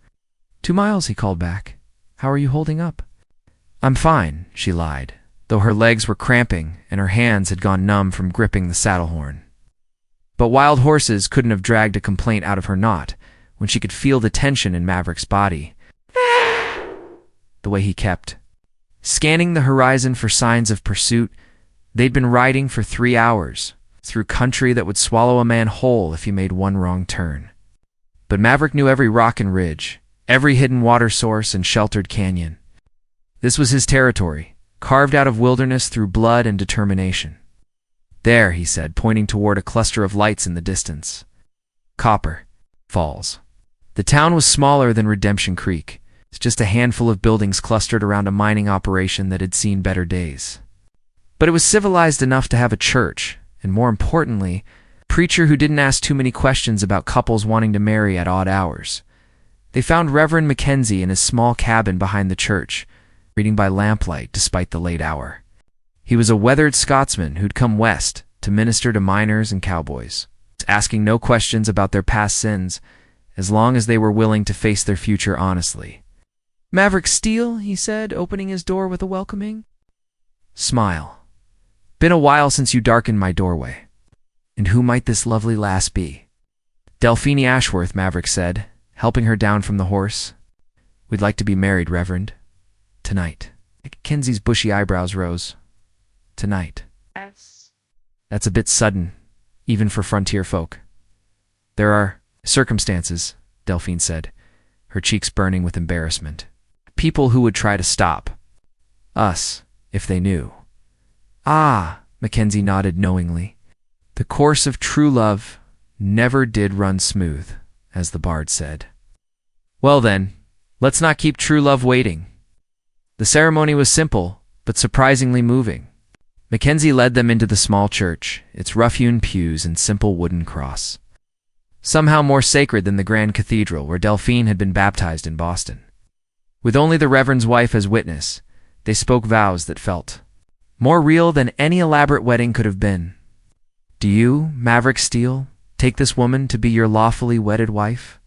2 miles, he called back. How are you holding up? I'm fine, she lied, though her legs were cramping and her hands had gone numb from gripping the saddle horn. But wild horses couldn't have dragged a complaint out of her knot when she could feel the tension in Maverick's body. The way he kept scanning the horizon for signs of pursuit. They'd been riding for 3 hours, through country that would swallow a man whole if he made one wrong turn. But Maverick knew every rock and ridge, every hidden water source and sheltered canyon. This was his territory, carved out of wilderness through blood and determination. There, he said, pointing toward a cluster of lights in the distance. Copper Falls. The town was smaller than Redemption Creek. It's just a handful of buildings clustered around a mining operation that had seen better days. But it was civilized enough to have a church, and more importantly, a preacher who didn't ask too many questions about couples wanting to marry at odd hours. They found Reverend Mackenzie in his small cabin behind the church, reading by lamplight despite the late hour. He was a weathered Scotsman who'd come west to minister to miners and cowboys, asking no questions about their past sins, as long as they were willing to face their future honestly. "Maverick Steele," he said, opening his door with a welcoming smile. "Been a while since you darkened my doorway. And who might this lovely lass be?" "Delphine Ashworth," Maverick said, helping her down from the horse. "We'd like to be married, Reverend. Tonight." Mackenzie's bushy eyebrows rose. "Tonight." Yes. That's a bit sudden, even for frontier folk. "There are circumstances," Delphine said, her cheeks burning with embarrassment. "People who would try to stop us if they knew." "Ah," Mackenzie nodded knowingly. "The course of true love never did run smooth, as the bard said." "Well then, let's not keep true love waiting." The ceremony was simple, but surprisingly moving. Mackenzie led them into the small church, its rough-hewn pews and simple wooden cross. Somehow more sacred than the grand cathedral where Delphine had been baptized in Boston. With only the Reverend's wife as witness, they spoke vows that felt more real than any elaborate wedding could have been. "Do you, Maverick Steele, take this woman to be your lawfully wedded wife?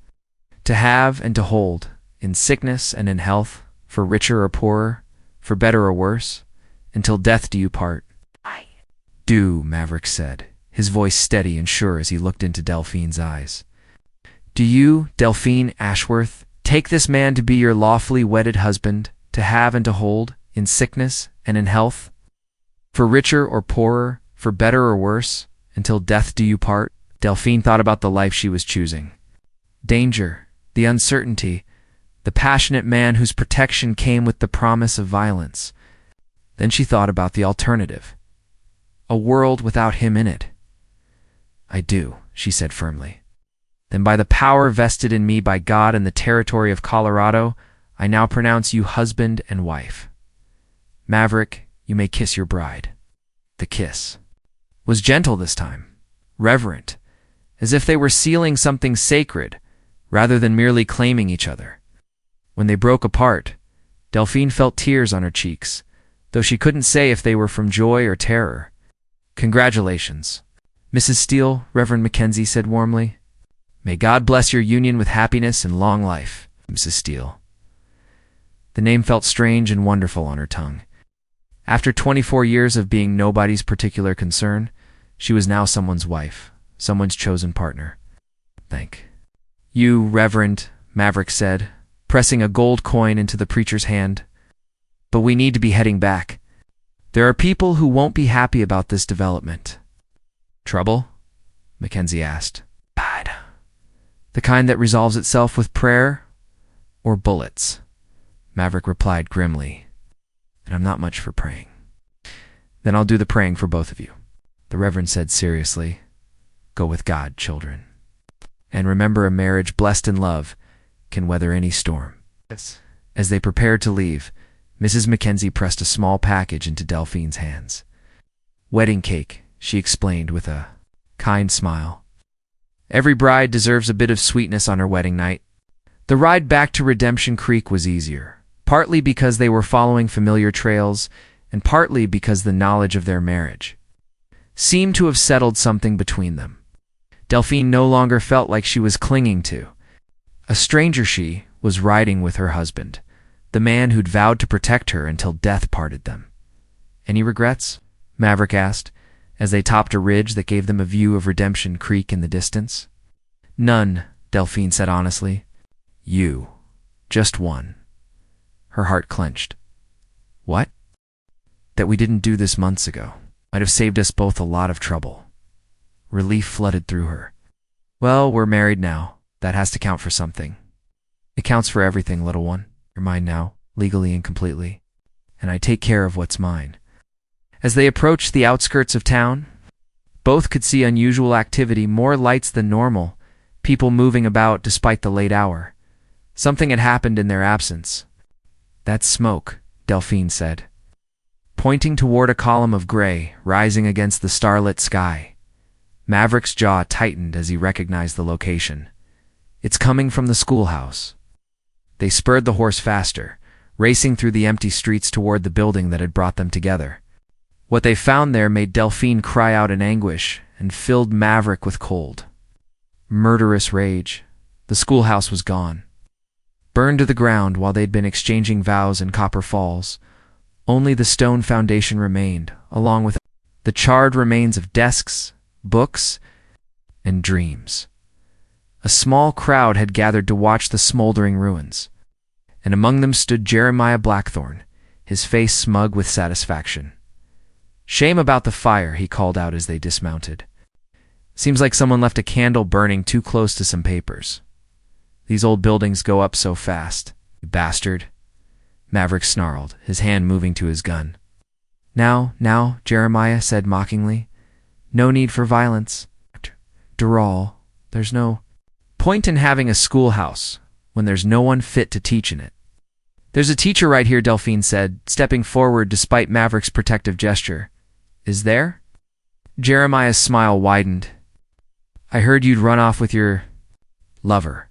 To have and to hold, in sickness and in health, for richer or poorer, for better or worse, until death do you part?" I "Do," Maverick said, his voice steady and sure as he looked into Delphine's eyes. "Do you, Delphine Ashworth, take this man to be your lawfully wedded husband, to have and to hold, in sickness and in health, for richer or poorer, for better or worse, until death do you part?" Delphine thought about the life she was choosing. Danger, the uncertainty, the passionate man whose protection came with the promise of violence. Then she thought about the alternative. A world without him in it. "I do," she said firmly. "Then by the power vested in me by God and the territory of Colorado, I now pronounce you husband and wife. Maverick, you may kiss your bride." The kiss was gentle this time, reverent, as if they were sealing something sacred rather than merely claiming each other. When they broke apart, Delphine felt tears on her cheeks, though she couldn't say if they were from joy or terror. "Congratulations, Mrs. Steele," Reverend Mackenzie said warmly. "May God bless your union with happiness and long life, Mrs. Steele." The name felt strange and wonderful on her tongue. After 24 years of being nobody's particular concern, she was now someone's wife, someone's chosen partner. "Thank you, Reverend," Maverick said, pressing a gold coin into the preacher's hand. "But we need to be heading back. There are people who won't be happy about this development." "Trouble?" Mackenzie asked. "Bad. The kind that resolves itself with prayer or bullets," Maverick replied grimly. "And I'm not much for praying." "Then I'll do the praying for both of you," the Reverend said seriously. "Go with God, children. And remember, a marriage blessed in love can weather any storm." Yes. As they prepared to leave, Mrs. Mackenzie pressed a small package into Delphine's hands. "Wedding cake," she explained with a kind smile. "Every bride deserves a bit of sweetness on her wedding night." The ride back to Redemption Creek was easier, partly because they were following familiar trails, and partly because the knowledge of their marriage seemed to have settled something between them. Delphine no longer felt like she was clinging to a stranger. She was riding with her husband, the man who'd vowed to protect her until death parted them. "Any regrets?" Maverick asked, as they topped a ridge that gave them a view of Redemption Creek in the distance. "None," Delphine said honestly. "You. Just one." Her heart clenched. "What?" "That we didn't do this months ago. Might have saved us both a lot of trouble." Relief flooded through her. "Well, we're married now. That has to count for something." "It counts for everything, little one. You're mine now, legally and completely. And I take care of what's mine." As they approached the outskirts of town, Both could see unusual activity, more lights than normal, people moving about despite the late hour. Something had happened in their absence. "That's smoke," Delphine said, pointing toward a column of gray rising against the starlit sky. Maverick's jaw tightened as he recognized the location. "It's coming from the schoolhouse." They spurred the horse faster, racing through the empty streets toward the building that had brought them together. What they found there made Delphine cry out in anguish and filled Maverick with cold. Murderous rage. The schoolhouse was gone. Burned to the ground while they'd been exchanging vows in Copper Falls. Only the stone foundation remained, along with the charred remains of desks, books, and dreams. A small crowd had gathered to watch the smoldering ruins, and among them stood Jeremiah Blackthorne, his face smug with satisfaction. "Shame about the fire," he called out as they dismounted. "Seems like someone left a candle burning too close to some papers. These old buildings go up so fast, you bastard," Maverick snarled, his hand moving to his gun. Now, Jeremiah said mockingly. "No need for violence. Dural, there's no point in having a schoolhouse when there's no one fit to teach in it." "There's a teacher right here," Delphine said, stepping forward despite Maverick's protective gesture. "Is there?" Jeremiah's smile widened. "I heard you'd run off with your lover.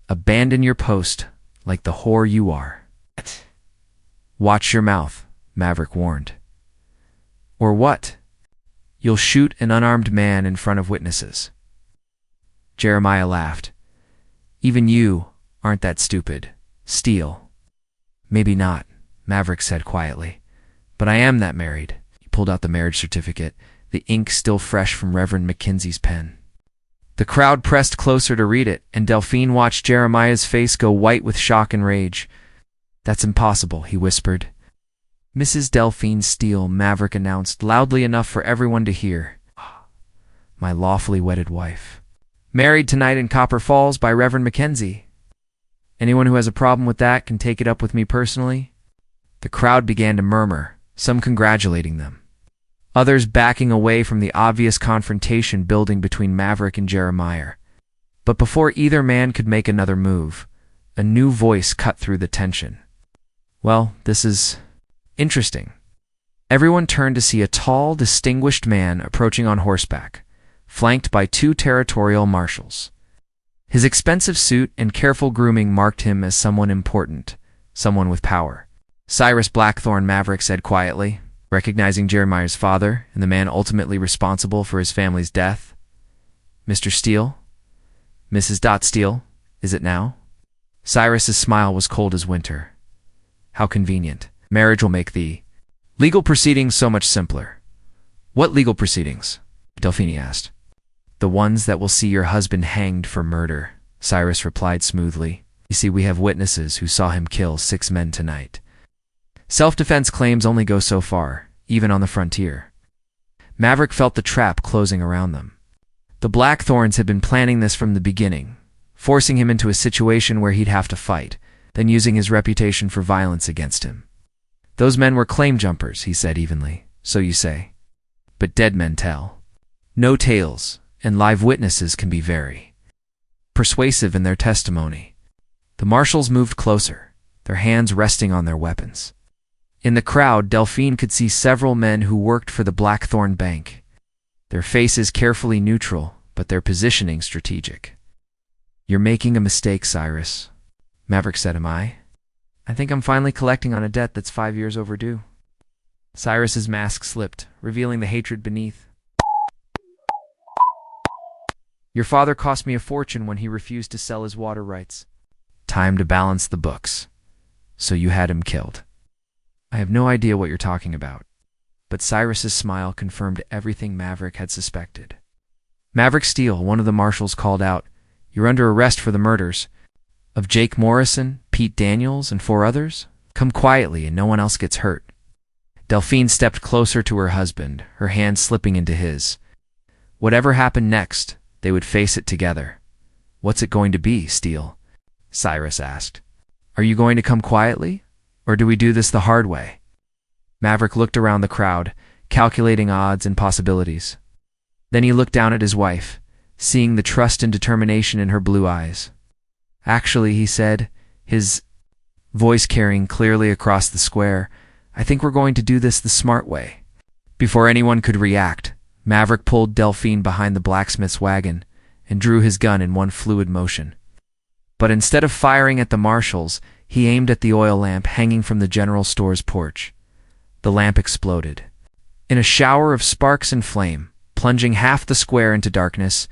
Abandon your post like the whore you are." "Watch your mouth," Maverick warned. "Or what?" "You'll shoot an unarmed man in front of witnesses." Jeremiah laughed. "Even you aren't that stupid, Steele." "Maybe not," Maverick said quietly. "But I am that married." He pulled out the marriage certificate, the ink still fresh from Reverend Mackenzie's pen. The crowd pressed closer to read it, and Delphine watched Jeremiah's face go white with shock and rage. "That's impossible," he whispered. "Mrs. Delphine Steele," Maverick announced, loudly enough for everyone to hear. "My lawfully wedded wife. Married tonight in Copper Falls by Reverend Mackenzie. Anyone who has a problem with that can take it up with me personally." The crowd began to murmur, some congratulating them, others backing away from the obvious confrontation building between Maverick and Jeremiah. But before either man could make another move, a new voice cut through the tension. "Well, this is interesting." Everyone turned to see a tall, distinguished man approaching on horseback, flanked by two territorial marshals. His expensive suit and careful grooming marked him as someone important, someone with power. "Cyrus Blackthorne," Maverick said quietly, recognizing Jeremiah's father and the man ultimately responsible for his family's death. "Mr. Steele? Mrs. Steele, is it now?" Cyrus's smile was cold as winter. "How convenient. Marriage will make the legal proceedings so much simpler." "What legal proceedings?" Delphine asked. "The ones that will see your husband hanged for murder," Cyrus replied smoothly. "You see, we have witnesses who saw him kill 6 men tonight. Self-defense claims only go so far, even on the frontier." Maverick felt the trap closing around them. The Blackthorns had been planning this from the beginning, forcing him into a situation where he'd have to fight, then using his reputation for violence against him. "Those men were claim jumpers," he said evenly. "So you say. But dead men tell. No tales, and live witnesses can be very persuasive in their testimony." The marshals moved closer, their hands resting on their weapons. In the crowd, Delphine could see several men who worked for the Blackthorn Bank, their faces carefully neutral, but their positioning strategic. "You're making a mistake, Cyrus," Maverick said. "Am I? I think I'm finally collecting on a debt that's 5 years overdue." Cyrus's mask slipped, revealing the hatred beneath. "Your father cost me a fortune when he refused to sell his water rights. Time to balance the books. So you had him killed." "I have no idea what you're talking about." But Cyrus's smile confirmed everything Maverick had suspected. "Maverick Steele," one of the marshals called out, "you're under arrest for the murders of Jake Morrison, Pete Daniels, and 4 others. Come quietly and no one else gets hurt." Delphine stepped closer to her husband, her hand slipping into his. Whatever happened next, they would face it together. "What's it going to be, Steele?" Cyrus asked. "Are you going to come quietly, or do we do this the hard way?" Maverick looked around the crowd, calculating odds and possibilities. Then he looked down at his wife, seeing the trust and determination in her blue eyes. "Actually," he said, his voice carrying clearly across the square, "I think we're going to do this the smart way." Before anyone could react, Maverick pulled Delphine behind the blacksmith's wagon and drew his gun in one fluid motion. But instead of firing at the marshals, he aimed at the oil lamp hanging from the general store's porch. The lamp exploded. In a shower of sparks and flame, plunging half the square into darkness.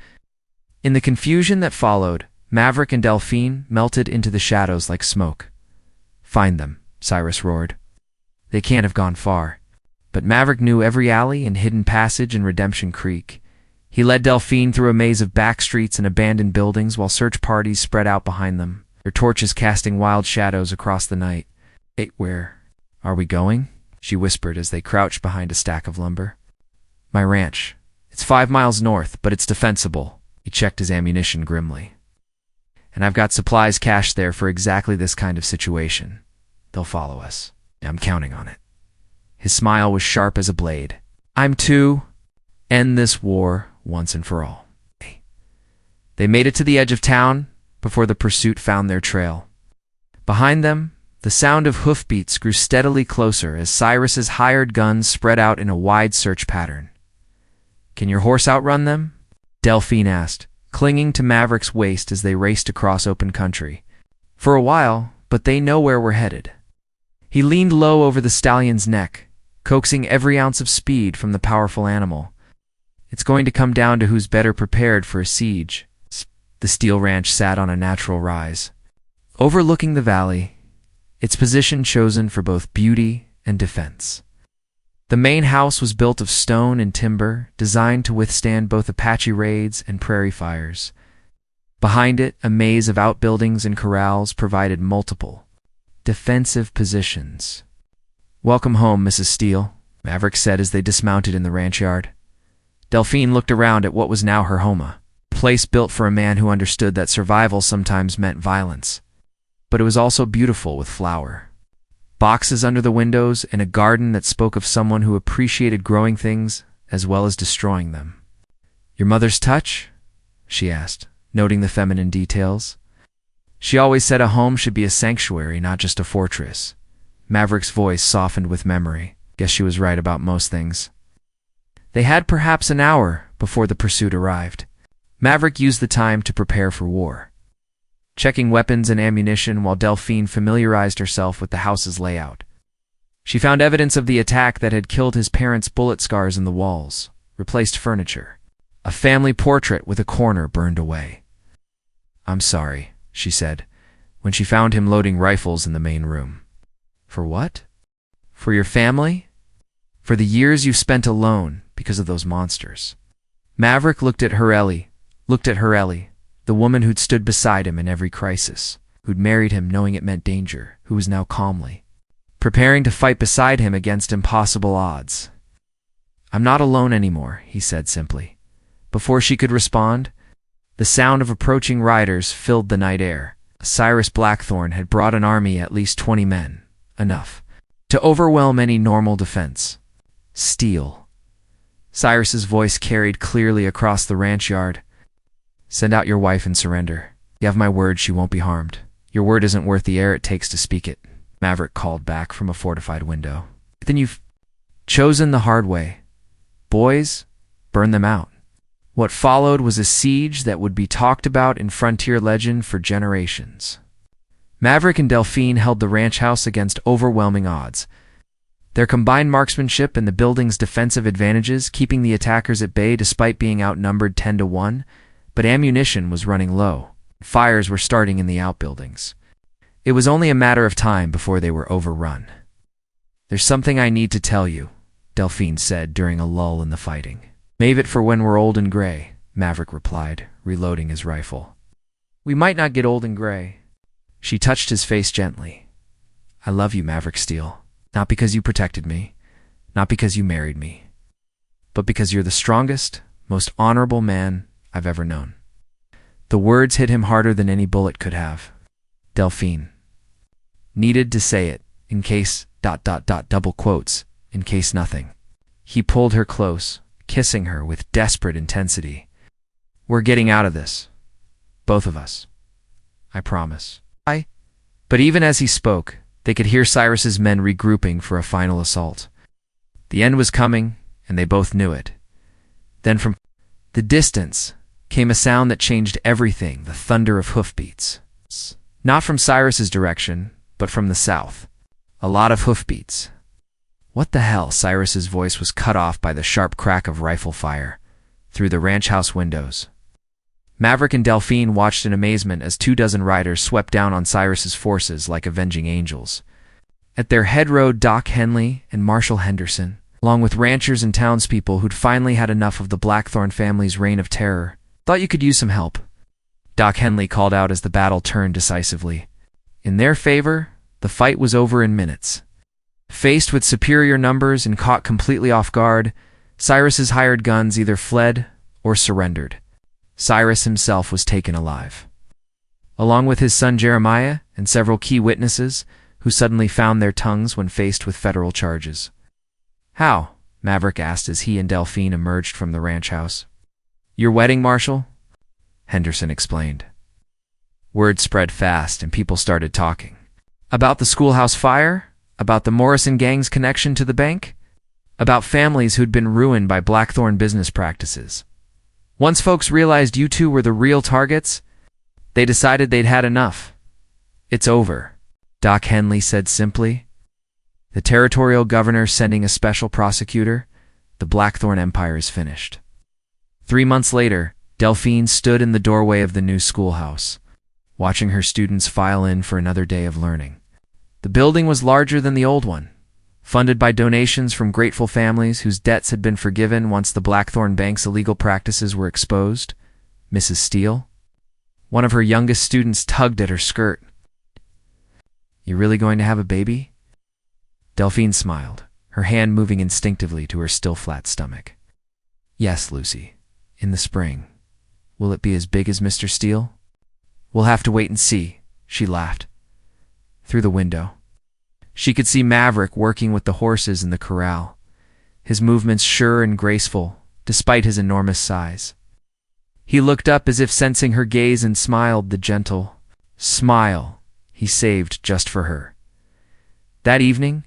In the confusion that followed, Maverick and Delphine melted into the shadows like smoke. "Find them," Cyrus roared. "They can't have gone far." But Maverick knew every alley and hidden passage in Redemption Creek. He led Delphine through a maze of back streets and abandoned buildings while search parties spread out behind them, their torches casting wild shadows across the night. "Hey, where are we going?" she whispered as they crouched behind a stack of lumber. "My ranch. It's 5 miles north, but it's defensible." He checked his ammunition grimly. "And I've got supplies cached there for exactly this kind of situation. They'll follow us. I'm counting on it." His smile was sharp as a blade. "I'm to end this war once and for all." They made it to the edge of town before the pursuit found their trail. Behind them, the sound of hoofbeats grew steadily closer as Cyrus's hired guns spread out in a wide search pattern. "Can your horse outrun them?" Delphine asked, clinging to Maverick's waist as they raced across open country. "For a while, but they know where we're headed." He leaned low over the stallion's neck, coaxing every ounce of speed from the powerful animal. "It's going to come down to who's better prepared for a siege." The steel ranch sat on a natural rise, overlooking the valley, its position chosen for both beauty and defense. The main house was built of stone and timber, designed to withstand both Apache raids and prairie fires. Behind it, a maze of outbuildings and corrals provided multiple defensive positions. "Welcome home, Mrs. Steele," Maverick said as they dismounted in the ranch yard. Delphine looked around at what was now her home, a place built for a man who understood that survival sometimes meant violence. But it was also beautiful with flower. Boxes under the windows and a garden that spoke of someone who appreciated growing things as well as destroying them. "Your mother's touch?" she asked, noting the feminine details. "She always said a home should be a sanctuary, not just a fortress." Maverick's voice softened with memory. Guess she was right about most things. They had perhaps an hour before the pursuit arrived. Maverick used the time to prepare for war, checking weapons and ammunition while Delphine familiarized herself with the house's layout. She found evidence of the attack that had killed his parents' bullet scars in the walls, replaced furniture, a family portrait with a corner burned away. "I'm sorry," she said, when she found him loading rifles in the main room. "For what?" "For your family? For the years you've spent alone because of those monsters." Maverick looked at Ellie, the woman who'd stood beside him in every crisis, who'd married him knowing it meant danger, who was now calmly preparing to fight beside him against impossible odds. "I'm not alone anymore," he said simply. Before she could respond, the sound of approaching riders filled the night air. Cyrus Blackthorne had brought an army, at least 20 men, enough to overwhelm any normal defense. "Steele." Cyrus's voice carried clearly across the ranch yard. "Send out your wife and surrender. You have my word she won't be harmed. Your word isn't worth the air it takes to speak it," Maverick called back from a fortified window. "Then you've chosen the hard way. Boys, burn them out." What followed was a siege that would be talked about in frontier legend for generations. Maverick and Delphine held the ranch house against overwhelming odds, their combined marksmanship and the building's defensive advantages keeping the attackers at bay despite being outnumbered 10-1, but ammunition was running low. Fires were starting in the outbuildings. It was only a matter of time before they were overrun. "There's something I need to tell you," Delphine said during a lull in the fighting. "Save it for when we're old and gray," Maverick replied, reloading his rifle. "We might not get old and gray." She touched his face gently. "I love you, Maverick Steele. Not because you protected me, not because you married me, but because you're the strongest, most honorable man I've ever known." The words hit him harder than any bullet could have. Delphine needed to say it, in case ... double quotes, in case nothing. He pulled her close, kissing her with desperate intensity. "We're getting out of this. Both of us. I promise." But even as he spoke, they could hear Cyrus's men regrouping for a final assault. The end was coming, and they both knew it. Then from the distance came a sound that changed everything, the thunder of hoofbeats. Not from Cyrus's direction, but from the south. A lot of hoofbeats. "What the hell?" Cyrus's voice was cut off by the sharp crack of rifle fire through the ranch house windows. Maverick and Delphine watched in amazement as 24 riders swept down on Cyrus's forces like avenging angels. At their head rode Doc Henley and Marshall Henderson, along with ranchers and townspeople who'd finally had enough of the Blackthorn family's reign of terror. "Thought you could use some help," Doc Henley called out as the battle turned decisively. In their favor, the fight was over in minutes. Faced with superior numbers and caught completely off guard, Cyrus's hired guns either fled or surrendered. Cyrus himself was taken alive, along with his son Jeremiah and several key witnesses who suddenly found their tongues when faced with federal charges. "How?" Maverick asked as he and Delphine emerged from the ranch house. "Your wedding, Marshall?" Henderson explained. Word spread fast and people started talking. About the schoolhouse fire? About the Morrison gang's connection to the bank? About families who'd been ruined by Blackthorn business practices. Once folks realized you two were the real targets, they decided they'd had enough. "It's over," Doc Henley said simply. "The territorial governor sending a special prosecutor. The Blackthorn empire is finished." 3 months later, Delphine stood in the doorway of the new schoolhouse, watching her students file in for another day of learning. The building was larger than the old one, funded by donations from grateful families whose debts had been forgiven once the Blackthorn Bank's illegal practices were exposed. Mrs. Steele, one of her youngest students, tugged at her skirt. "You really going to have a baby?" Delphine smiled, her hand moving instinctively to her still flat stomach. "Yes, Lucy, in the spring. Will it be as big as Mr. Steele?" "We'll have to wait and see," she laughed. Through the window, she could see Maverick working with the horses in the corral, his movements sure and graceful, despite his enormous size. He looked up as if sensing her gaze and smiled, the gentle smile he saved just for her. That evening,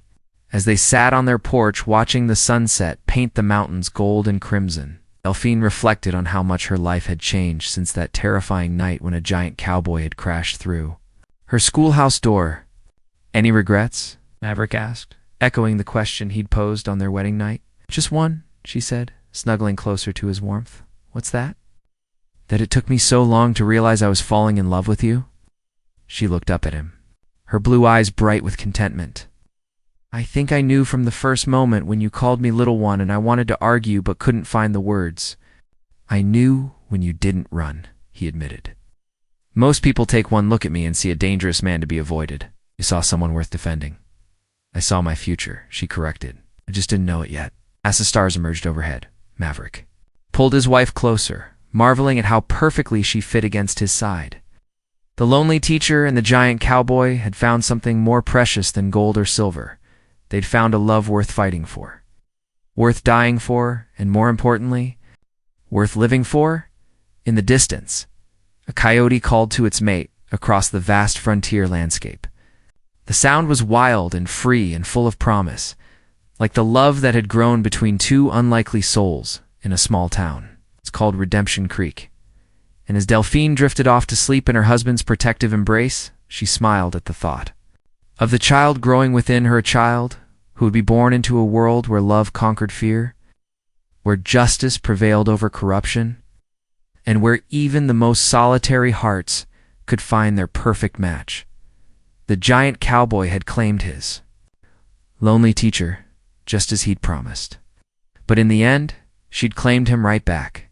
as they sat on their porch watching the sunset paint the mountains gold and crimson, Delphine reflected on how much her life had changed since that terrifying night when a giant cowboy had crashed through her schoolhouse door. "Any regrets?" Maverick asked, echoing the question he'd posed on their wedding night. "Just one," she said, snuggling closer to his warmth. "What's that?" "That it took me so long to realize I was falling in love with you." She looked up at him, her blue eyes bright with contentment. "I think I knew from the first moment when you called me little one and I wanted to argue but couldn't find the words." "I knew when you didn't run," he admitted. "Most people take one look at me and see a dangerous man to be avoided. You saw someone worth defending." "I saw my future," she corrected. "I just didn't know it yet." As the stars emerged overhead, Maverick pulled his wife closer, marveling at how perfectly she fit against his side. The lonely teacher and the giant cowboy had found something more precious than gold or silver. They'd found a love worth fighting for, worth dying for, and more importantly, worth living for. In the distance, a coyote called to its mate across the vast frontier landscape. The sound was wild and free and full of promise, like the love that had grown between two unlikely souls in a small town. It's called Redemption Creek. And as Delphine drifted off to sleep in her husband's protective embrace, she smiled at the thought of the child growing within her, a child who would be born into a world where love conquered fear, where justice prevailed over corruption, and where even the most solitary hearts could find their perfect match. The giant cowboy had claimed his lonely teacher, just as he'd promised. But in the end, she'd claimed him right back.